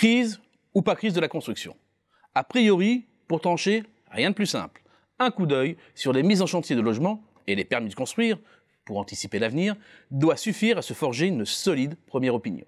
Crise ou pas crise de la construction? A priori, pour trancher, rien de plus simple. Un coup d'œil sur les mises en chantier de logements et les permis de construire, pour anticiper l'avenir, doit suffire à se forger une solide première opinion.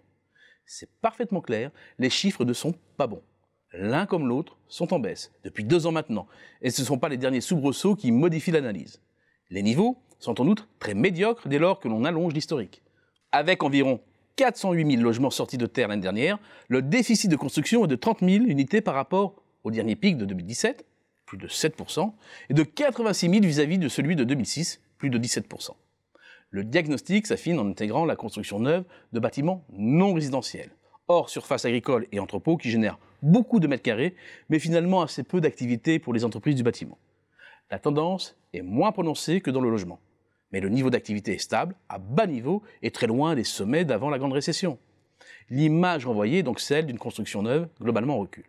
C'est parfaitement clair, les chiffres ne sont pas bons. L'un comme l'autre sont en baisse depuis 2 ans maintenant, et ce ne sont pas les derniers soubresauts qui modifient l'analyse. Les niveaux sont en outre très médiocres dès lors que l'on allonge l'historique. Avec environ 408 000 logements sortis de terre l'année dernière, le déficit de construction est de 30 000 unités par rapport au dernier pic de 2017, plus de 7%, et de 86 000 vis-à-vis de celui de 2006, plus de 17%. Le diagnostic s'affine en intégrant la construction neuve de bâtiments non résidentiels, hors surface agricole et entrepôts qui génèrent beaucoup de mètres carrés, mais finalement assez peu d'activité pour les entreprises du bâtiment. La tendance est moins prononcée que dans le logement, mais le niveau d'activité est stable, à bas niveau et très loin des sommets d'avant la grande récession. L'image renvoyée est donc celle d'une construction neuve globalement en recul.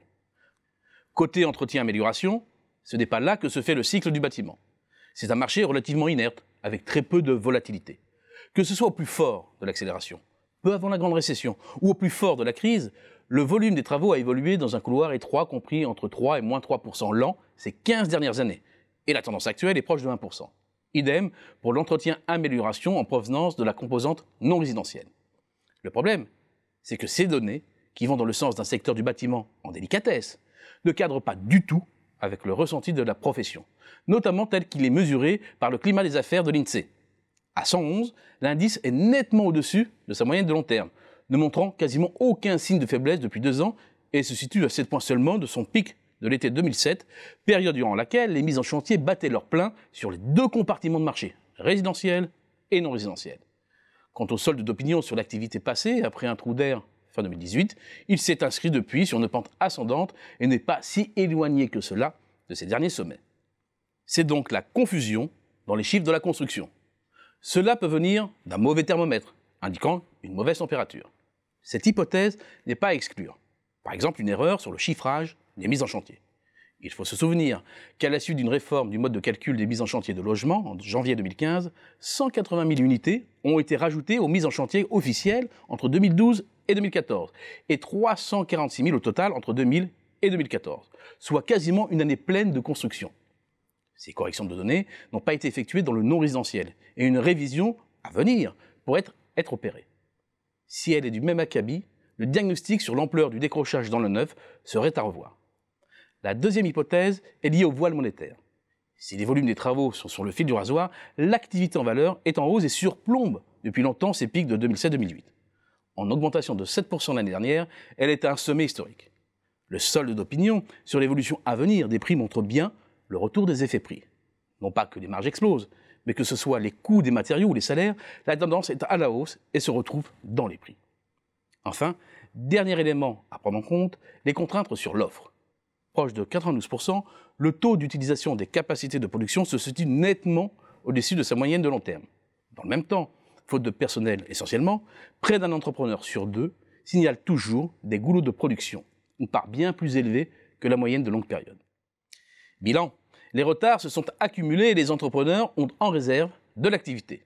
Côté entretien-amélioration, ce n'est pas là que se fait le cycle du bâtiment. C'est un marché relativement inerte, avec très peu de volatilité. Que ce soit au plus fort de l'accélération, peu avant la grande récession, ou au plus fort de la crise, le volume des travaux a évolué dans un couloir étroit compris entre 3 et moins 3% l'an ces 15 dernières années. Et la tendance actuelle est proche de 1%. Idem pour l'entretien-amélioration en provenance de la composante non résidentielle. Le problème, c'est que ces données, qui vont dans le sens d'un secteur du bâtiment en délicatesse, ne cadrent pas du tout avec le ressenti de la profession, notamment tel qu'il est mesuré par le climat des affaires de l'INSEE. À 111, l'indice est nettement au-dessus de sa moyenne de long terme, ne montrant quasiment aucun signe de faiblesse depuis 2 ans et se situe à 7 points seulement de son pic de l'été 2007, période durant laquelle les mises en chantier battaient leur plein sur les 2 compartiments de marché, résidentiel et non résidentiel. Quant au solde d'opinion sur l'activité passée, après un trou d'air fin 2018, il s'est inscrit depuis sur une pente ascendante et n'est pas si éloigné que cela de ses derniers sommets. C'est donc la confusion dans les chiffres de la construction. Cela peut venir d'un mauvais thermomètre, indiquant une mauvaise température. Cette hypothèse n'est pas à exclure. Par exemple, une erreur sur le chiffrage des mises en chantier. Il faut se souvenir qu'à la suite d'une réforme du mode de calcul des mises en chantier de logement en janvier 2015, 180 000 unités ont été rajoutées aux mises en chantier officielles entre 2012 et 2014, et 346 000 au total entre 2000 et 2014, soit quasiment une année pleine de construction. Ces corrections de données n'ont pas été effectuées dans le non résidentiel, et une révision à venir pourrait être opérée. Si elle est du même acabit, le diagnostic sur l'ampleur du décrochage dans le neuf serait à revoir. La deuxième hypothèse est liée au voile monétaire. Si les volumes des travaux sont sur le fil du rasoir, l'activité en valeur est en hausse et surplombe depuis longtemps ses pics de 2007-2008. En augmentation de 7% l'année dernière, elle est à un sommet historique. Le solde d'opinion sur l'évolution à venir des prix montre bien le retour des effets prix. Non pas que les marges explosent, mais que ce soit les coûts des matériaux ou les salaires, la tendance est à la hausse et se retrouve dans les prix. Enfin, dernier élément à prendre en compte, les contraintes sur l'offre. Proche de 92%, le taux d'utilisation des capacités de production se situe nettement au-dessus de sa moyenne de long terme. Dans le même temps, faute de personnel essentiellement, près d'un entrepreneur sur 2 signale toujours des goulots de production, une part bien plus élevée que la moyenne de longue période. Bilan, les retards se sont accumulés et les entrepreneurs ont en réserve de l'activité.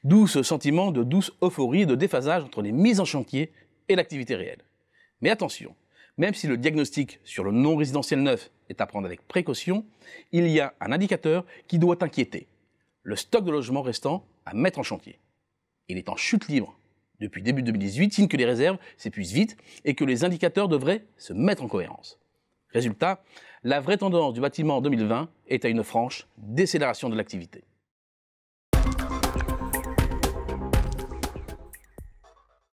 D'où ce sentiment de douce euphorie et de déphasage entre les mises en chantier et l'activité réelle. Mais attention, même si le diagnostic sur le non-résidentiel neuf est à prendre avec précaution, il y a un indicateur qui doit inquiéter, le stock de logements restant à mettre en chantier. Il est en chute libre depuis début 2018, signe que les réserves s'épuisent vite et que les indicateurs devraient se mettre en cohérence. Résultat, la vraie tendance du bâtiment en 2020 est à une franche décélération de l'activité.